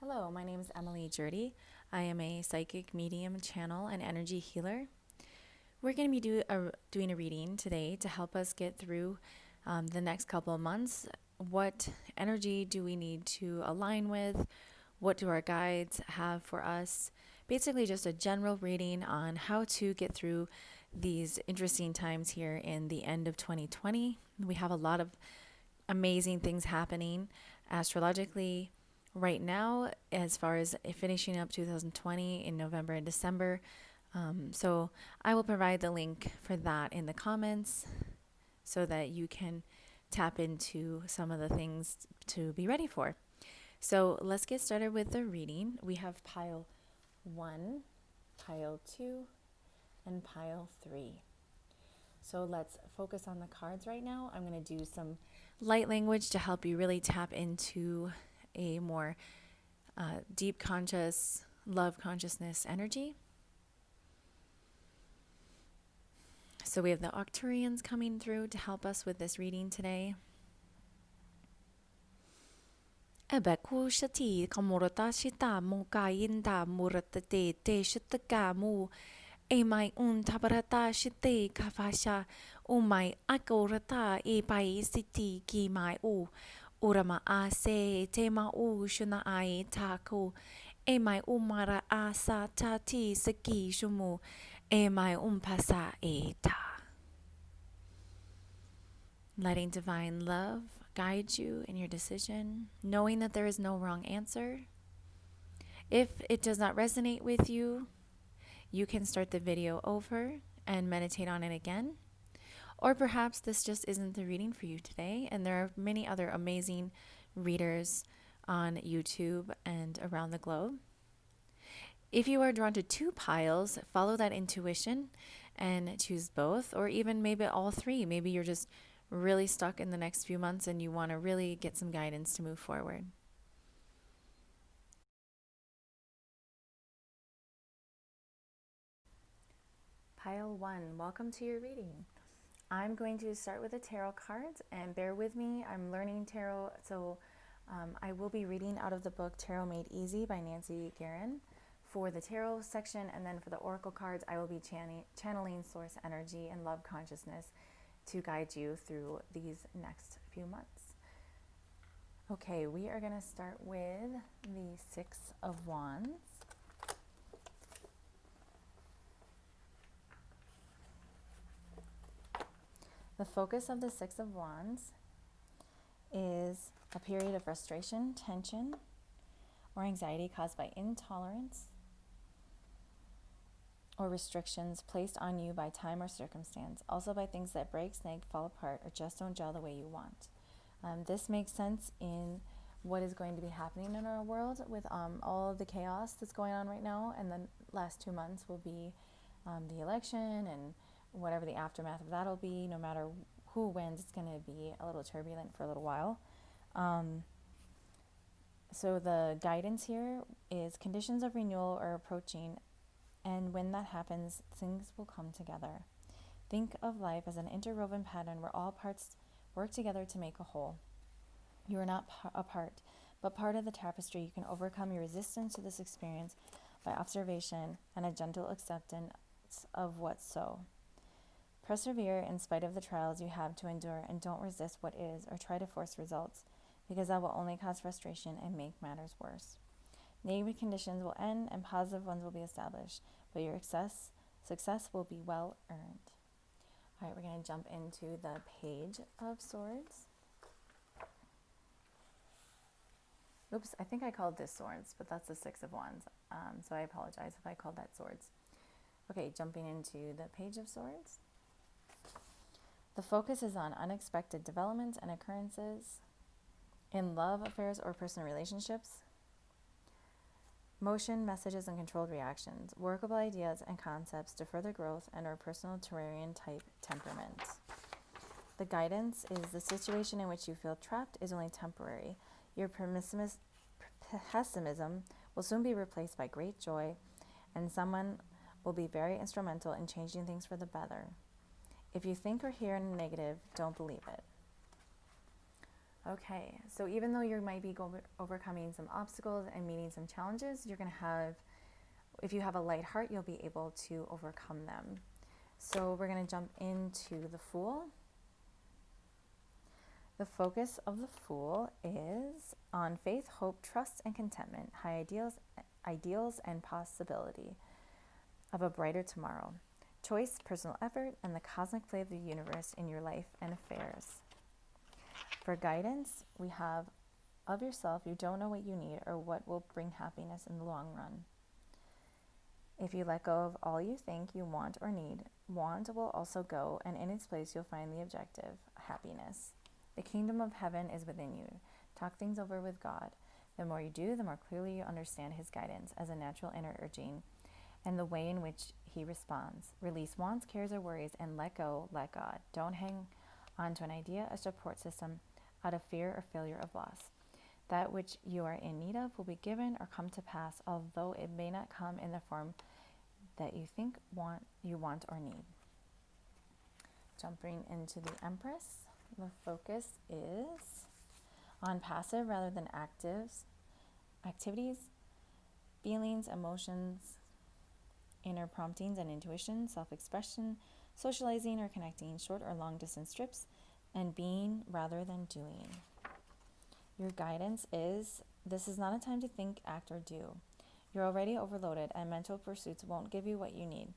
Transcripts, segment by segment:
Hello, my name is Emily Jurdy. I am a psychic medium, channel, and energy healer. We're going to be doing a reading today to help us get through the next couple of months. What energy do we need to align with? What do our guides have for us? Basically, just a general reading on how to get through these interesting times here in the end of 2020. We have a lot of amazing things happening astrologically right now as far as finishing up 2020 in November and December. So I will provide the link for that in the comments so that you can tap into some of the things to be ready for. So let's get started with the reading. We have pile 1, pile 2, and pile 3. So let's focus on the cards right now. I'm going to do some light language to help you really tap into a more deep conscious, love consciousness energy. So we have the Octurians coming through to help us with this reading today. Ebeku shati kamurata shita mukayinda muratate te shutakamu Emai tabarata shite kafasha umai akorata e pai siti ki mai urama a se te ma shuna ai taku emai umara a sa tati saki shumu emai pasa e ta. Letting divine love guide you in your decision, knowing that there is no wrong answer. If it does not resonate with you, you can start the video over and meditate on it again. Or perhaps this just isn't the reading for you today, and there are many other amazing readers on YouTube and around the globe. If you are drawn to 2 piles, follow that intuition and choose both, or even maybe all 3. Maybe you're just really stuck in the next few months and you want to really get some guidance to move forward. Pile 1, welcome to your reading. I'm going to start with the tarot cards, and bear with me, I'm learning tarot, so I will be reading out of the book Tarot Made Easy by Nancy Guerin for the tarot section, and then for the oracle cards, I will be channeling source energy and love consciousness to guide you through these next few months. Okay, we are going to start with the 6 of Wands. The focus of the 6 of Wands is a period of frustration, tension, or anxiety caused by intolerance or restrictions placed on you by time or circumstance, also by things that break, snag, fall apart, or just don't gel the way you want. This makes sense in what is going to be happening in our world with all of the chaos that's going on right now, and the last 2 months will be the election and whatever the aftermath of that will be. No matter who wins, it's going to be a little turbulent for a little while. So the guidance here is conditions of renewal are approaching, and when that happens, things will come together. Think of life as an interwoven pattern where all parts work together to make a whole. You are not a part, but part of the tapestry. You can overcome your resistance to this experience by observation and a gentle acceptance of what's so. Persevere in spite of the trials you have to endure, and don't resist what is or try to force results, because that will only cause frustration and make matters worse. Negative conditions will end and positive ones will be established, but your success will be well earned. All right, we're going to jump into the Page of Swords. Oops, I think I called this Swords, but that's the 6 of Wands, so I apologize if I called that Swords. Okay, jumping into the Page of Swords. The focus is on unexpected developments and occurrences in love affairs or personal relationships, motion, messages, and controlled reactions, workable ideas and concepts to further growth and or personal terrarian type temperament. The guidance is the situation in which you feel trapped is only temporary. Your pessimism will soon be replaced by great joy, and someone will be very instrumental in changing things for the better. If you think or hear negative, don't believe it. Okay, so even though you might be overcoming some obstacles and meeting some challenges, you're going to have, if you have a light heart, you'll be able to overcome them. So we're going to jump into the Fool. The focus of the Fool is on faith, hope, trust, and contentment, high ideals and possibility of a brighter tomorrow. Choice, personal effort, and the cosmic play of the universe in your life and affairs. For guidance, we have of yourself, you don't know what you need or what will bring happiness in the long run. If you let go of all you think you want or need, want will also go, and in its place you'll find the objective, happiness. The kingdom of heaven is within you. Talk things over with God. The more you do, the more clearly you understand his guidance as a natural inner urging and the way in which he responds. Release wants, cares, or worries, and let go, let God. Don't hang on to an idea, a support system, out of fear or failure of loss. That which you are in need of will be given or come to pass, although it may not come in the form that you think you want or need. Jumping into the Empress, the focus is on passive rather than activities, feelings, emotions, inner promptings and intuition, self-expression, socializing or connecting, short or long distance trips, and being rather than doing. Your guidance is, this is not a time to think, act, or do. You're already overloaded, and mental pursuits won't give you what you need.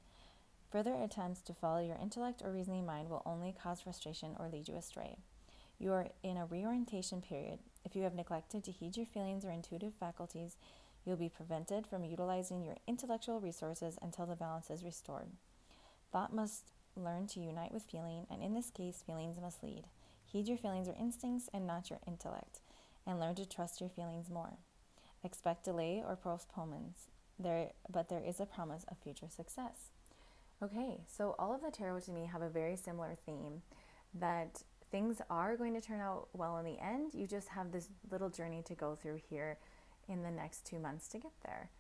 Further attempts to follow your intellect or reasoning mind will only cause frustration or lead you astray. You are in a reorientation period. If you have neglected to heed your feelings or intuitive faculties, you'll be prevented from utilizing your intellectual resources until the balance is restored. Thought must learn to unite with feeling, and in this case, feelings must lead. Heed your feelings or instincts and not your intellect, and learn to trust your feelings more. Expect delay or postponements, but there is a promise of future success. Okay, so all of the tarot to me have a very similar theme, that things are going to turn out well in the end. You just have this little journey to go through here in the next 2 months to get there.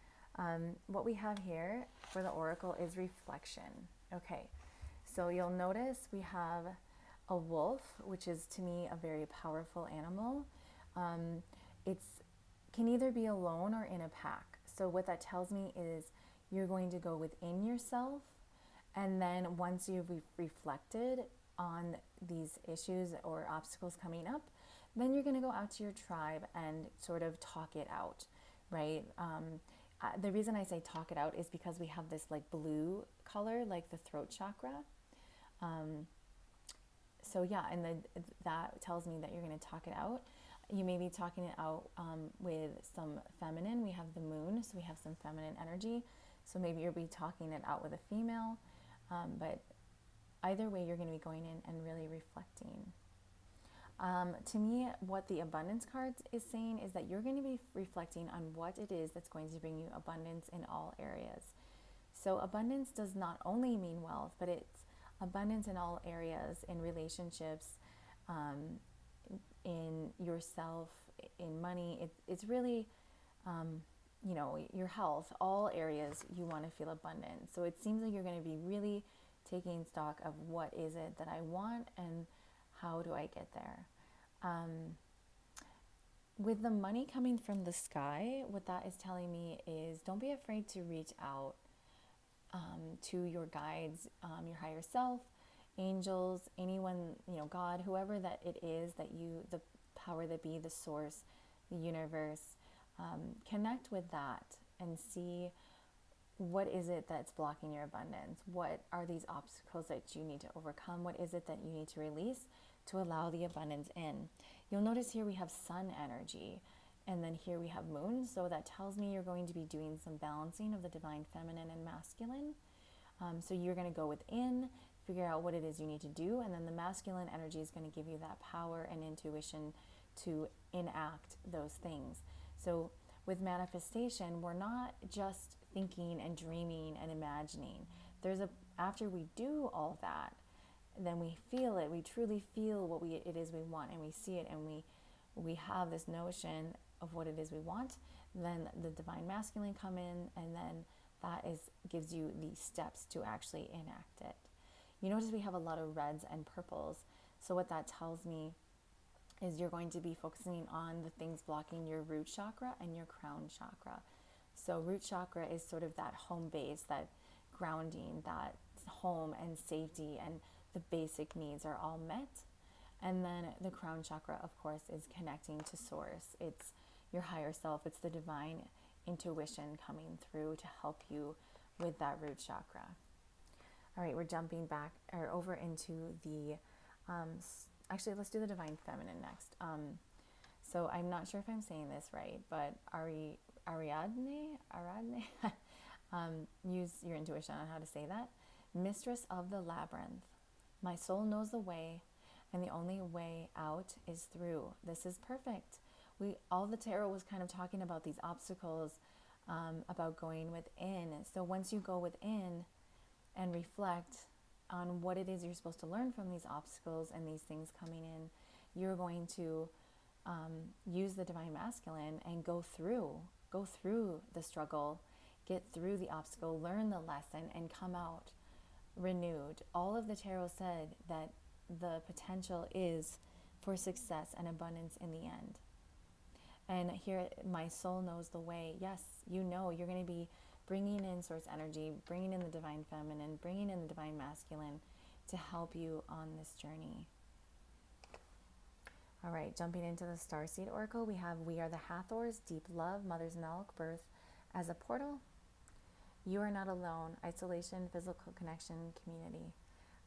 What we have here for the Oracle is reflection. Okay, so you'll notice we have a wolf, which is to me a very powerful animal. It can either be alone or in a pack. So what that tells me is you're going to go within yourself, and then once you've reflected on these issues or obstacles coming up, then you're going to go out to your tribe and sort of talk it out, right? The reason I say talk it out is because we have this like blue color, like the throat chakra. So yeah, and that tells me that you're going to talk it out. You may be talking it out with some feminine. We have the moon, so we have some feminine energy. So maybe you'll be talking it out with a female. But either way, you're going to be going in and really reflecting. To me, what the abundance card is saying is that you're going to be reflecting on what it is that's going to bring you abundance in all areas. So abundance does not only mean wealth, but it's abundance in all areas, in relationships, in yourself, in money. It's really, your health, all areas you want to feel abundant. So it seems like you're going to be really taking stock of what is it that I want and how do I get there. With the money coming from the sky, what that is telling me is don't be afraid to reach out to your guides, your higher self, angels, anyone, God, whoever that it is that you, the power that be, the source, the universe, connect with that and see what is it that's blocking your abundance? What are these obstacles that you need to overcome? What is it that you need to release to allow the abundance in? You'll notice here we have sun energy, and then here we have moon. So that tells me you're going to be doing some balancing of the divine feminine and masculine. So you're going to go within, figure out what it is you need to do, and then the masculine energy is going to give you that power and intuition to enact those things. So with manifestation, we're not just thinking and dreaming and imagining. After we do all that, then we feel it. We truly feel what it is we want, and we see it, and we have this notion of what it is we want. Then the divine masculine come in, and then that gives you the steps to actually enact it. You notice we have a lot of reds and purples. So what that tells me is you're going to be focusing on the things blocking your root chakra and your crown chakra. So root chakra is sort of that home base, that grounding, that home and safety, and the basic needs are all met. And then the crown chakra, of course, is connecting to source. It's your higher self. It's the divine intuition coming through to help you with that root chakra. All right, we're jumping back or over into the, actually, let's do the divine feminine next. So I'm not sure if I'm saying this right, but Ariadne, use your intuition on how to say that. Mistress of the labyrinth. My soul knows the way, and the only way out is through. This is perfect. All the tarot was kind of talking about these obstacles, about going within. So once you go within and reflect on what it is you're supposed to learn from these obstacles and these things coming in, you're going to use the divine masculine and go through the struggle, get through the obstacle, learn the lesson, and come out renewed. All of the tarot said that the potential is for success and abundance in the end. And here, my soul knows the way. Yes, you know, you're going to be bringing in source energy, bringing in the divine feminine, bringing in the divine masculine to help you on this journey. All right, jumping into the Starseed Oracle, we have We Are the Hathors, Deep Love, Mother's Milk, Birth as a Portal. You are not alone, isolation, physical connection, community.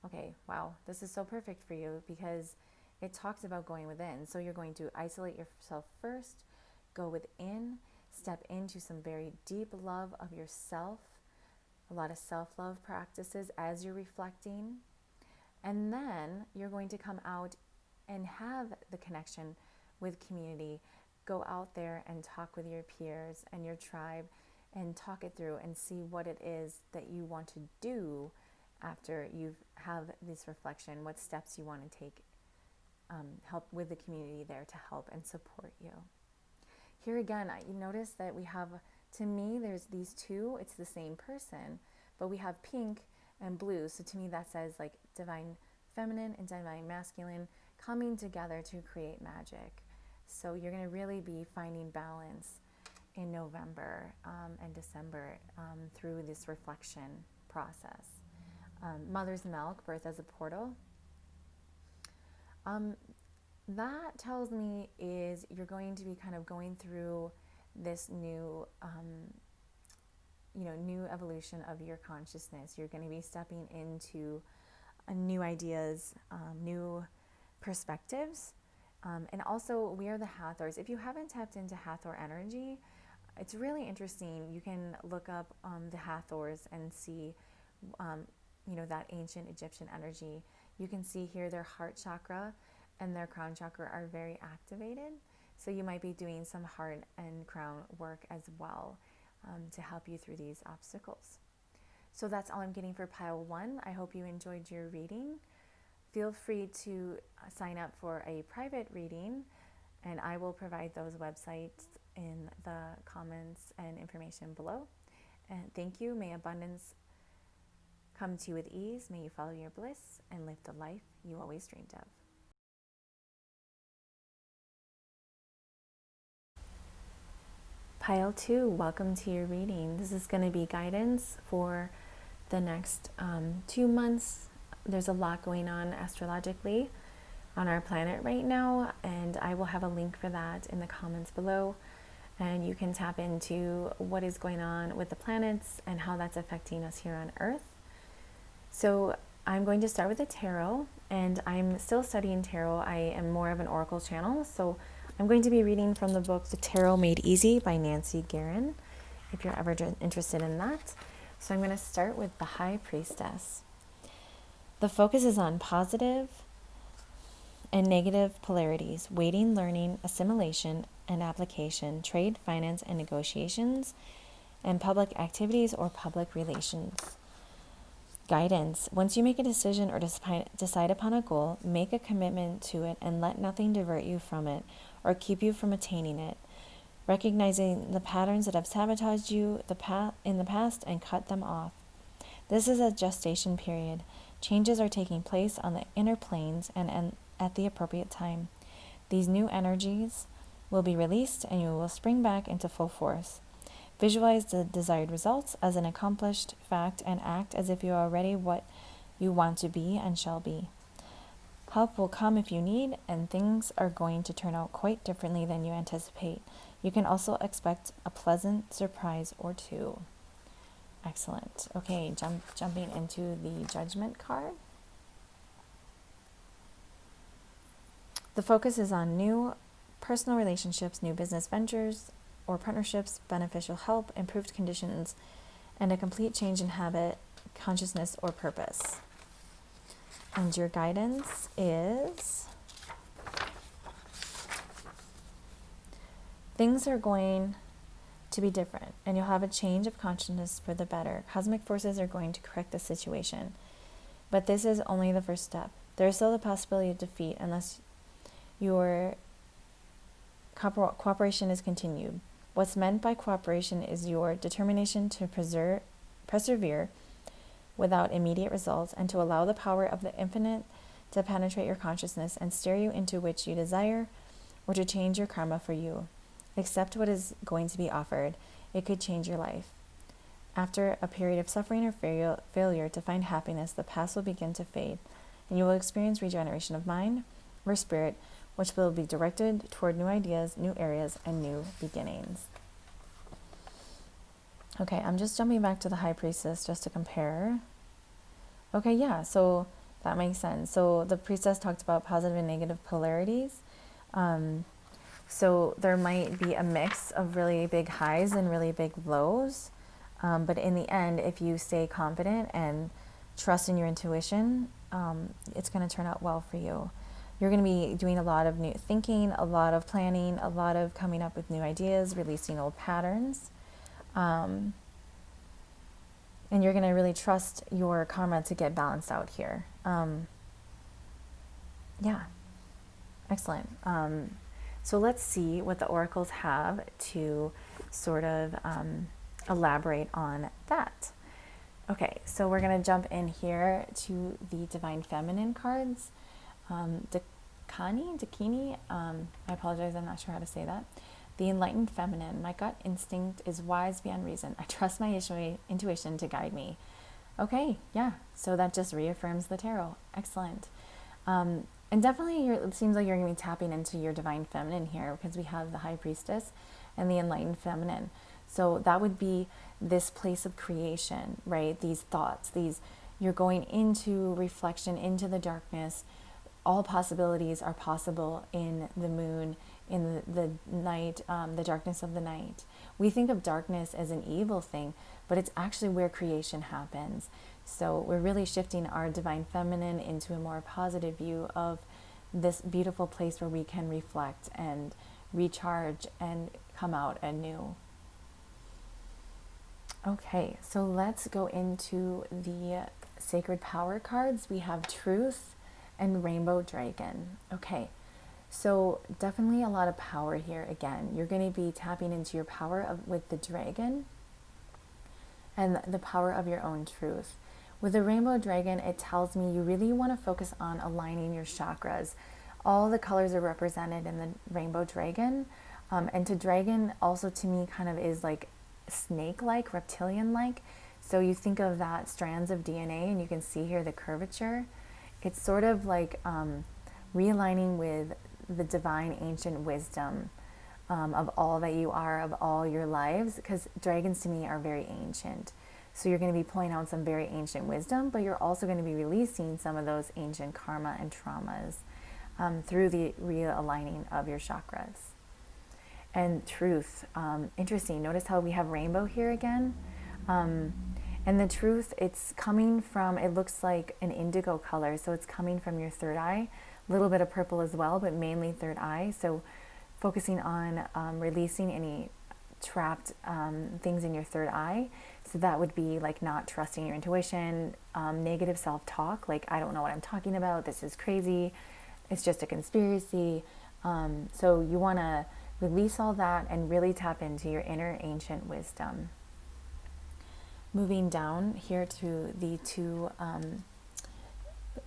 Okay, wow, this is so perfect for you because it talks about going within. So you're going to isolate yourself first, go within, step into some very deep love of yourself, a lot of self-love practices as you're reflecting. And then you're going to come out and have the connection with community. Go out there and talk with your peers and your tribe and talk it through and see what it is that you want to do after you have this reflection, what steps you want to take, help with the community there to help and support you. Here again, you notice that we have, to me, there's these two, it's the same person, but we have pink and blue. So to me that says like divine feminine and divine masculine coming together to create magic. So you're going to really be finding balance in November and December through this reflection process. Mother's Milk, Birth as a Portal. That tells me is you're going to be kind of going through this new, new evolution of your consciousness. You're going to be stepping into new ideas, new perspectives. And also, we are the Hathors. If you haven't tapped into Hathor energy, it's really interesting. You can look up the Hathors and see, that ancient Egyptian energy. You can see here their heart chakra and their crown chakra are very activated. So you might be doing some heart and crown work as well to help you through these obstacles. So that's all I'm getting for pile 1. I hope you enjoyed your reading. Feel free to sign up for a private reading, and I will provide those websites in the comments and information below. And thank you. May abundance come to you with ease. May you follow your bliss and live the life you always dreamed of. Pile 2, welcome to your reading. This is going to be guidance for the next 2 months. There's a lot going on astrologically on our planet right now, and I will have a link for that in the comments below. And you can tap into what is going on with the planets and how that's affecting us here on Earth. So I'm going to start with the tarot, and I'm still studying tarot. I am more of an oracle channel, so I'm going to be reading from the book The Tarot Made Easy by Nancy Guerin, if you're ever interested in that. So I'm going to start with the High Priestess. The focus is on positive and negative polarities, waiting, learning, assimilation, and application, trade, finance, and negotiations, and public activities or public relations. Guidance. Once you make a decision or decide upon a goal, make a commitment to it and let nothing divert you from it or keep you from attaining it. Recognizing the patterns that have sabotaged you in the past and cut them off. This is a gestation period. Changes are taking place on the inner planes and at the appropriate time. These new energies will be released and you will spring back into full force. Visualize the desired results as an accomplished fact and act as if you are already what you want to be and shall be. Help will come if you need, and things are going to turn out quite differently than you anticipate. You can also expect a pleasant surprise or two. Excellent. Okay, jumping into the Judgment card. The focus is on new personal relationships, new business ventures or partnerships, beneficial help, improved conditions, and a complete change in habit, consciousness, or purpose. And your guidance is things are going to be different and you'll have a change of consciousness for the better. Cosmic forces are going to correct the situation. But this is only the first step. There is still the possibility of defeat unless your cooperation is continued. What's meant by cooperation is your determination to persevere without immediate results and to allow the power of the infinite to penetrate your consciousness and steer you into which you desire or to change your karma for you. Accept what is going to be offered. It could change your life. After a period of suffering or failure to find happiness, the past will begin to fade, and you will experience regeneration of mind or spirit, which will be directed toward new ideas, new areas, and new beginnings. Okay, I'm just jumping back to the High Priestess just to compare. Okay, yeah, so that makes sense. So the Priestess talked about positive and negative polarities. So there might be a mix of really big highs and really big lows. But in the end, if you stay confident and trust in your intuition, it's going to turn out well for you. You're going to be doing a lot of new thinking, a lot of planning, a lot of coming up with new ideas, releasing old patterns. And you're going to really trust your karma to get balanced out here. Yeah, excellent. So let's see what the oracles have to sort of elaborate on that. Okay, so we're going to jump in here to the Divine Feminine cards. Dakini, I apologize, I'm not sure how to say that. The Enlightened Feminine. My gut instinct is wise beyond reason. I trust my intuition to guide me. Okay, yeah, so that just reaffirms the tarot. Excellent. And definitely it seems like you're going to be tapping into your Divine Feminine here because we have the High Priestess and the Enlightened Feminine. So that would be this place of creation, right? These thoughts, you're going into reflection, into the darkness. All possibilities are possible in the moon, in the night, the darkness of the night. We think of darkness as an evil thing, but it's actually where creation happens. So we're really shifting our Divine Feminine into a more positive view of this beautiful place where we can reflect and recharge and come out anew. Okay, so let's go into the Sacred Power cards. We have Truth and Rainbow Dragon. Okay, so definitely a lot of power here. Again, you're going to be tapping into your power with the dragon and the power of your own truth. With the Rainbow Dragon, it tells me you really want to focus on aligning your chakras. All the colors are represented in the Rainbow Dragon. And to dragon also to me kind of is like snake-like, reptilian-like. So you think of that strands of DNA and you can see here the curvature. It's sort of like realigning with the divine ancient wisdom of all that you are, of all your lives, because dragons to me are very ancient. So you're going to be pulling out some very ancient wisdom, but you're also going to be releasing some of those ancient karma and traumas through the realigning of your chakras. And truth, interesting. Notice how we have rainbow here again. And the truth, it's coming from, it looks like an indigo color. So it's coming from your third eye, a little bit of purple as well, but mainly third eye. So focusing on releasing any trapped things in your third eye. So that would be like not trusting your intuition, negative self-talk, like I don't know what I'm talking about, this is crazy, it's just a conspiracy. So you want to release all that and really tap into your inner ancient wisdom. Moving down here to the two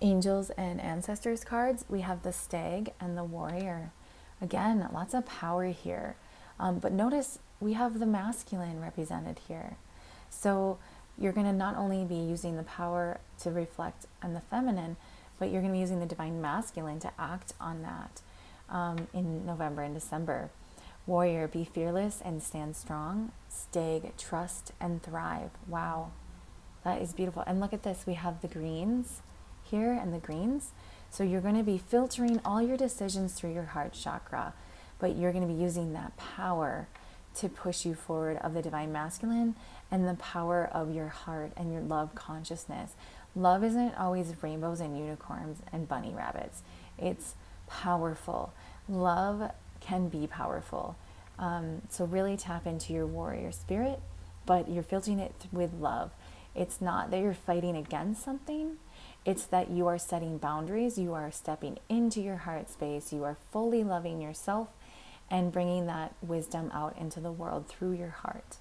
angels and ancestors cards, we have the stag and the warrior. Again, lots of power here. But notice we have the masculine represented here. So you're going to not only be using the power to reflect on the feminine, but you're going to be using the divine masculine to act on that in November and December. Warrior, be fearless and stand strong. Stag, trust and thrive. Wow, that is beautiful. And look at this, we have the greens here and the greens. So you're going to be filtering all your decisions through your heart chakra, but you're going to be using that power to push you forward of the divine masculine and the power of your heart and your love consciousness. Love isn't always rainbows and unicorns and bunny rabbits. It's powerful. Love can be powerful. So really tap into your warrior spirit, but you're filtering it with love. It's not that you're fighting against something. It's that you are setting boundaries. You are stepping into your heart space. You are fully loving yourself and bringing that wisdom out into the world through your heart.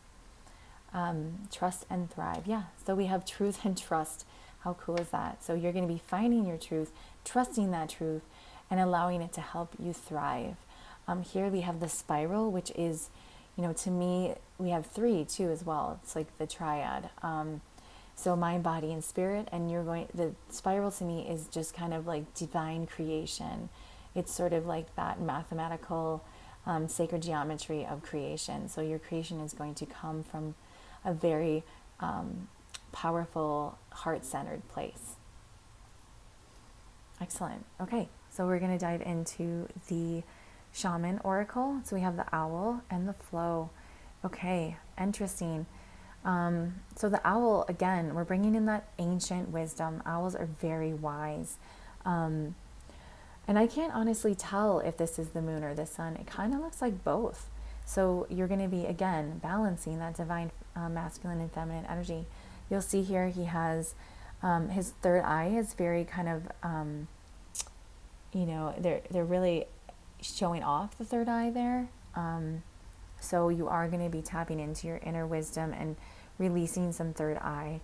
Trust and thrive. Yeah, so we have truth and trust. How cool is that? So you're going to be finding your truth, trusting that truth, and allowing it to help you thrive. Here we have the spiral, which is, to me, we have 3 too as well. It's like the triad. So mind, body, and spirit. And the spiral to me is just kind of like divine creation. It's sort of like that mathematical sacred geometry of creation. So your creation is going to come from a very powerful, heart-centered place. Excellent. Okay, so we're going to dive into the shaman oracle. So we have the owl and the flow. Okay, interesting. So the owl, again, we're bringing in that ancient wisdom. Owls are very wise. And I can't honestly tell if this is the moon or the sun. It kind of looks like both. So you're going to be, again, balancing that divine masculine and feminine energy. You'll see here he has his third eye is very kind of, they're really showing off the third eye there. So you are going to be tapping into your inner wisdom and releasing some third eye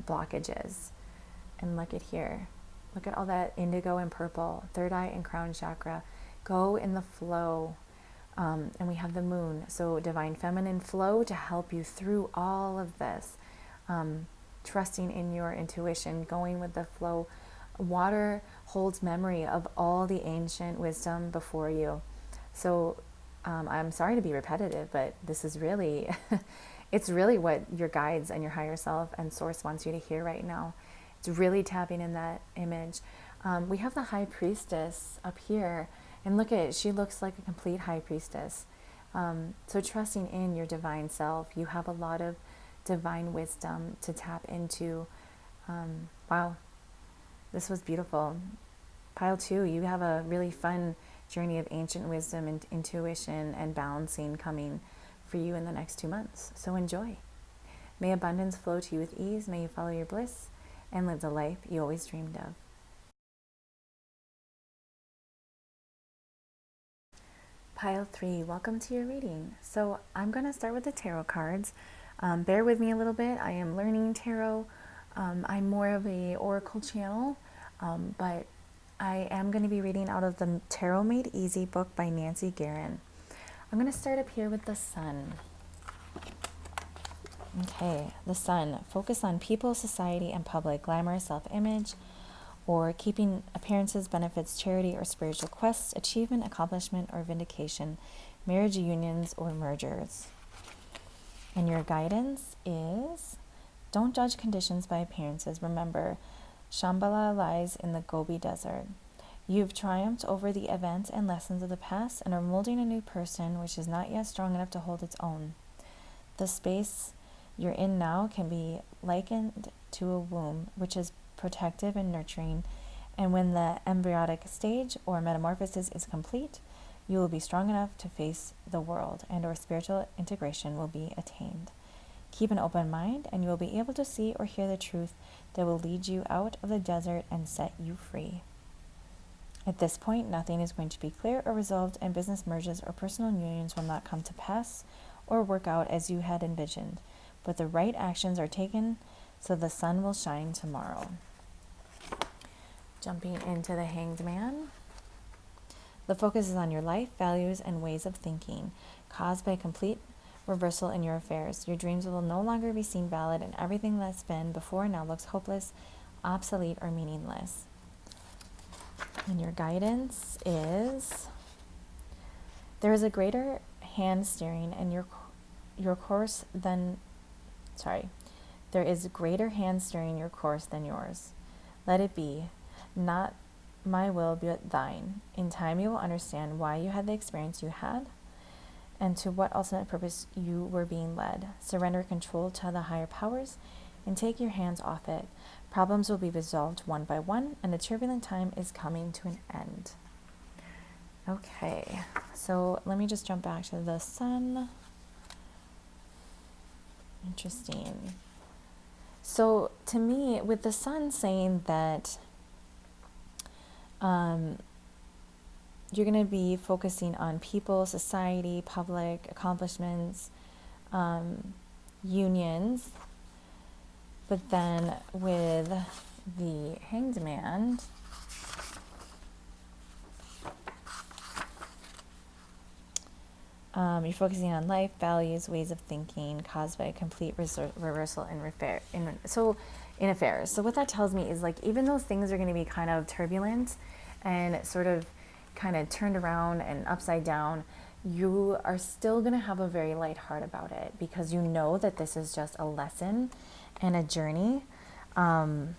blockages. And look at here. Look at all that indigo and purple, third eye and crown chakra. Go in the flow. And we have the moon. So divine feminine flow to help you through all of this. Trusting in your intuition, going with the flow. Water holds memory of all the ancient wisdom before you. So I'm sorry to be repetitive, but this is really, it's really what your guides and your higher self and source wants you to hear right now. It's really tapping in that image. We have the high priestess up here, and look at it, she looks like a complete high priestess. So trusting in your divine self, you have a lot of divine wisdom to tap into. Wow, this was beautiful. Pile 2, you have a really fun journey of ancient wisdom and intuition and balancing coming for you in the next 2 months. So enjoy. May abundance flow to you with ease. May you follow your bliss and live the life you always dreamed of. Pile 3, welcome to your reading. So I'm going to start with the tarot cards. Bear with me a little bit. I am learning tarot. I'm more of a oracle channel, but I am going to be reading out of the Tarot Made Easy book by Nancy Guerin. I'm going to start up here with the sun. Okay, the sun. Focus on people, society, and public, glamour, self-image, or keeping appearances, benefits, charity, or spiritual quests, achievement, accomplishment, or vindication, marriage unions, or mergers. And your guidance is, don't judge conditions by appearances. Remember, Shambhala lies in the Gobi Desert. You've triumphed over the events and lessons of the past and are molding a new person which is not yet strong enough to hold its own. The space you're in now can be likened to a womb, which is protective and nurturing, and when the embryonic stage or metamorphosis is complete, you will be strong enough to face the world, and/or spiritual integration will be attained. Keep an open mind, and you will be able to see or hear the truth that will lead you out of the desert and set you free. At this point, nothing is going to be clear or resolved, and business merges or personal unions will not come to pass or work out as you had envisioned. But the right actions are taken, so the sun will shine tomorrow. Jumping into the Hanged Man. The focus is on your life, values, and ways of thinking, caused by a complete reversal in your affairs. Your dreams will no longer be seen valid, and everything that's been before now looks hopeless, obsolete, or meaningless. And your guidance is, there is a greater hand steering in your course than, there is greater hand steering your course than yours. Let it be, not my will but thine. In time you will understand why you had the experience you had and to what ultimate purpose you were being led. Surrender control to the higher powers and take your hands off it. Problems will be resolved one by one, and the turbulent time is coming to an end. Okay, so let me just jump back to the sun. Interesting. So to me, with the sun saying that you're going to be focusing on people, society, public, accomplishments, unions, but then with the Hanged Man, you're focusing on life, values, ways of thinking, caused by a complete reversal in affairs. So what that tells me is, like, even though things are going to be kind of turbulent and sort of kind of turned around and upside down, you are still going to have a very light heart about it, because you know that this is just a lesson and a journey. I'm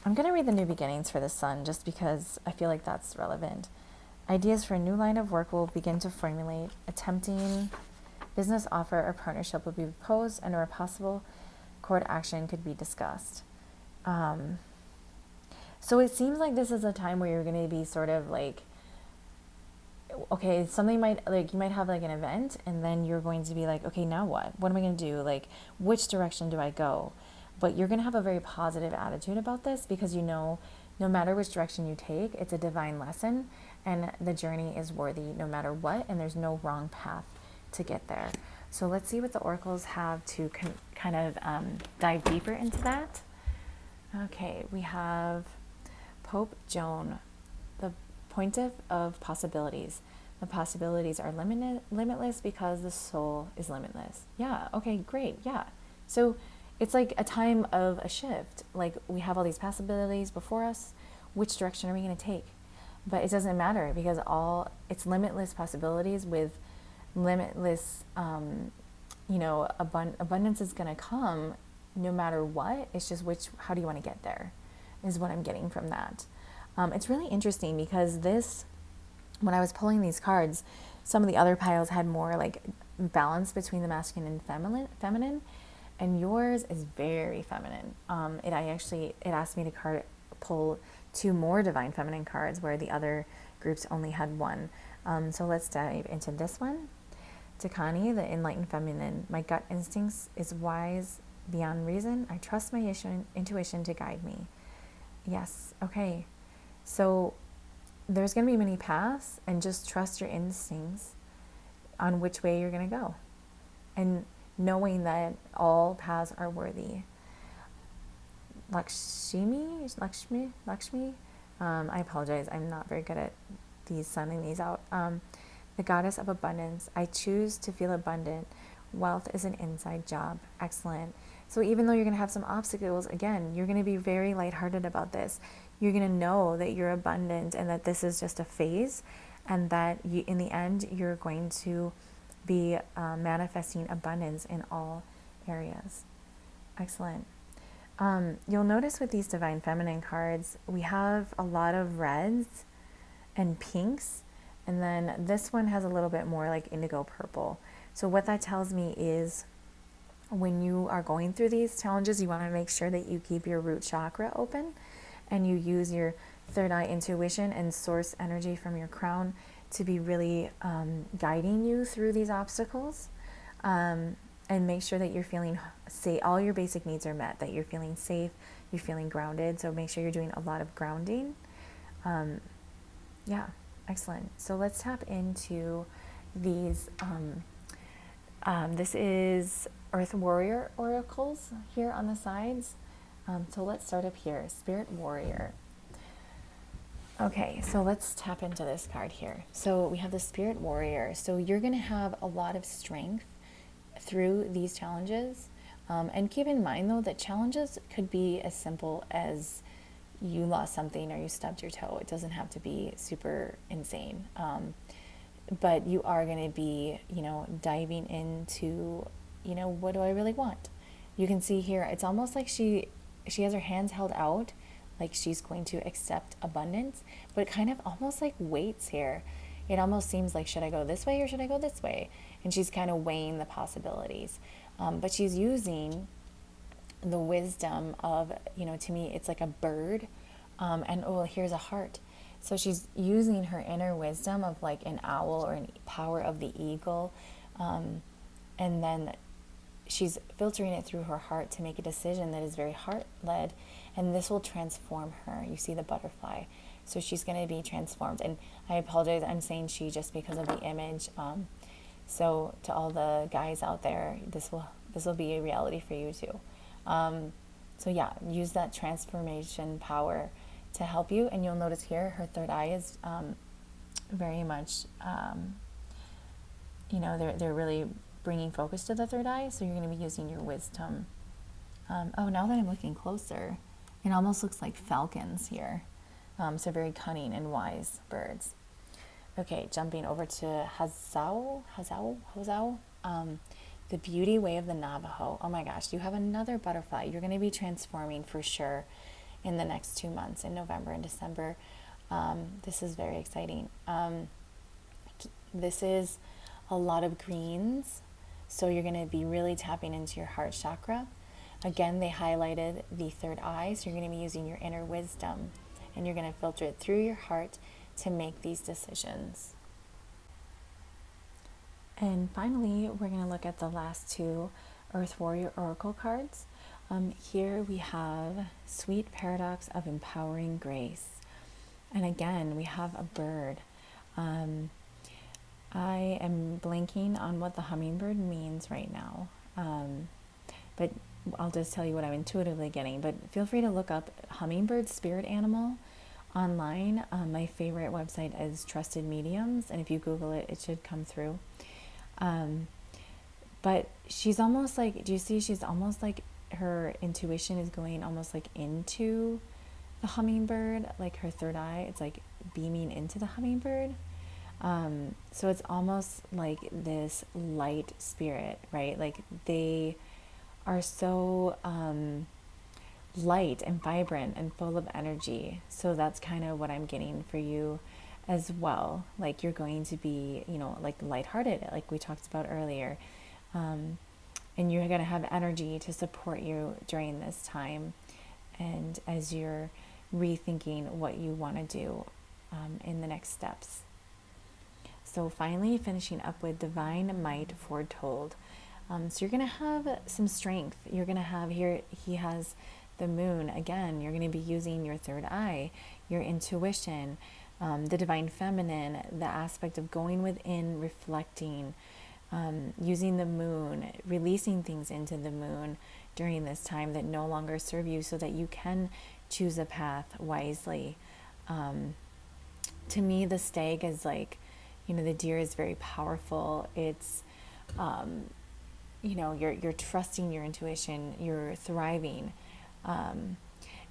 going to read the new beginnings for the sun just because I feel like that's relevant. Ideas for a new line of work will begin to formulate. A tempting business offer or partnership will be proposed, and or a possible court action could be discussed. So it seems like this is a time where you're going to be sort of like, okay, something might, like, you might have like an event, and then you're going to be like, okay, now what? What am I going to do? Like, which direction do I go? But you're going to have a very positive attitude about this, because you know, no matter which direction you take, it's a divine lesson, and the journey is worthy no matter what, and there's no wrong path to get there. So let's see what the oracles have to kind of dive deeper into that. Okay, we have Pope Joan, the pontiff of possibilities. The possibilities are limitless because the soul is limitless. Yeah, okay, great, yeah. So it's like a time of a shift. Like, we have all these possibilities before us. Which direction are we going to take? But it doesn't matter, because it's limitless possibilities with limitless, abundance is going to come no matter what. It's just how do you want to get there is what I'm getting from that. It's really interesting because when I was pulling these cards, some of the other piles had more like balance between the masculine and feminine, and yours is very feminine. It asked me to pull 2 more divine feminine cards, where the other groups only had 1. So let's dive into this one. Takani, the enlightened feminine. My gut instincts is wise beyond reason. I trust my intuition to guide me. Yes, okay. So there's going to be many paths, and just trust your instincts on which way you're going to go, and knowing that all paths are worthy. Lakshmi. I apologize. I'm not very good at sending these out. The goddess of abundance. I choose to feel abundant. Wealth is an inside job. Excellent. So even though you're going to have some obstacles, again, you're going to be very lighthearted about this. You're going to know that you're abundant, and that this is just a phase, and that in the end, you're going to be manifesting abundance in all areas. Excellent. You'll notice with these divine feminine cards, we have a lot of reds and pinks, and then this one has a little bit more like indigo purple. So what that tells me is, when you are going through these challenges, you want to make sure that you keep your root chakra open, and you use your third eye intuition and source energy from your crown to be really guiding you through these obstacles, and make sure that you're feeling safe. All your basic needs are met, that you're feeling safe, you're feeling grounded. So make sure you're doing a lot of grounding. Yeah, excellent. So let's tap into these. This is Earth Warrior oracles here on the sides. So let's start up here. Spirit Warrior. Okay, so let's tap into this card here. So we have the Spirit Warrior. So you're going to have a lot of strength through these challenges. And keep in mind, though, that challenges could be as simple as you lost something or you stubbed your toe. It doesn't have to be super insane. But you are going to be, diving into, what do I really want? You can see here, it's almost like she has her hands held out, like she's going to accept abundance, but it kind of almost like waits here. It almost seems like, should I go this way or should I go this way? And she's kind of weighing the possibilities. But she's using the wisdom of, to me, it's like a bird. And here's a heart. So she's using her inner wisdom of like an owl or an power of the eagle. And then she's filtering it through her heart to make a decision that is very heart-led. And this will transform her. You see the butterfly. So she's going to be transformed. And I apologize, I'm saying she just because of the image. So to all the guys out there, this will be a reality for you too. So yeah, use that transformation power to help you. And you'll notice here, her third eye is very much, they're really bringing focus to the third eye. So you're going to be using your wisdom. Now that I'm looking closer, it almost looks like falcons here. So very cunning and wise birds. Okay, jumping over to Hazao, the beauty way of the Navajo. Oh my gosh, you have another butterfly. You're going to be transforming for sure in the next 2 months, in November and December. This is very exciting. This is a lot of greens, so you're going to be really tapping into your heart chakra. Again, they highlighted the third eye, so you're going to be using your inner wisdom, and you're going to filter it through your heart to make these decisions. And finally, we're going to look at the last two Earth Warrior Oracle cards. Here we have Sweet Paradox of Empowering Grace. And again, we have a bird. I am blanking on what the hummingbird means right now. But I'll just tell you what I'm intuitively getting. But feel free to look up hummingbird spirit animal online. My favorite website is Trusted Mediums. And if you Google it, it should come through. But she's almost like, do you see, she's almost like her intuition is going almost like into the hummingbird, like her third eye, it's like beaming into the hummingbird. So it's almost like this light spirit, right? Like they are so light and vibrant and full of energy. So that's kind of what I'm getting for you as well. Like you're going to be, like lighthearted, like we talked about earlier. And you're going to have energy to support you during this time. And as you're rethinking what you want to do in the next steps. So finally, finishing up with Divine Might Foretold. So you're going to have some strength. You're going to have here, he has the moon. Again, you're going to be using your third eye, your intuition, the divine feminine, the aspect of going within, reflecting, using the moon, releasing things into the moon during this time that no longer serve you so that you can choose a path wisely. To me, the stag is like, the deer is very powerful. It's, you're trusting your intuition, you're thriving.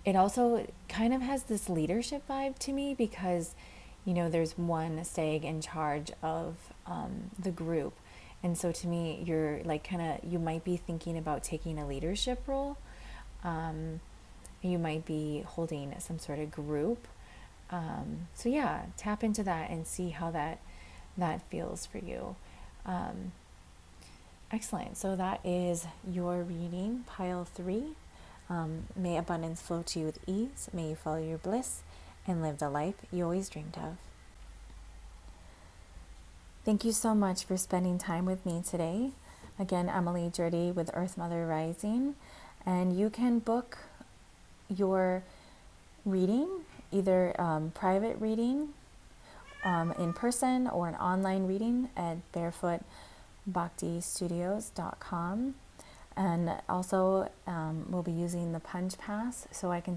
It also kind of has this leadership vibe to me because, there's one stag in charge of the group. And so to me, you're like you might be thinking about taking a leadership role. You might be holding some sort of group. So yeah, tap into that and see how that feels for you. Excellent. So that is your reading, pile 3. May abundance flow to you with ease. May you follow your bliss and live the life you always dreamed of. Thank you so much for spending time with me today. Again, Emily Jurdy with Earth Mother Rising. And you can book your reading, either private reading in person or an online reading at barefootbhaktistudios.com. And also we'll be using the Punch Pass, so I can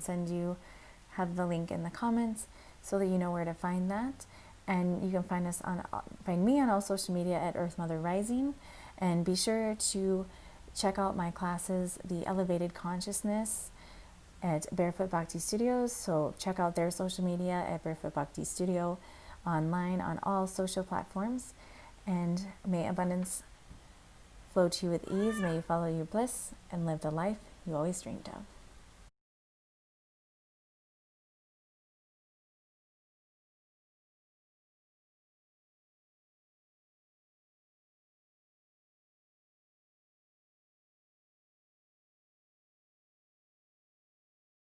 have the link in the comments so that you know where to find that. And you can find me on all social media at Earth Mother Rising, and be sure to check out my classes, the Elevated Consciousness, at Barefoot Bhakti Studios. So check out their social media at Barefoot Bhakti Studio, online on all social platforms. And may abundance flow to you with ease. May you follow your bliss and live the life you always dreamed of.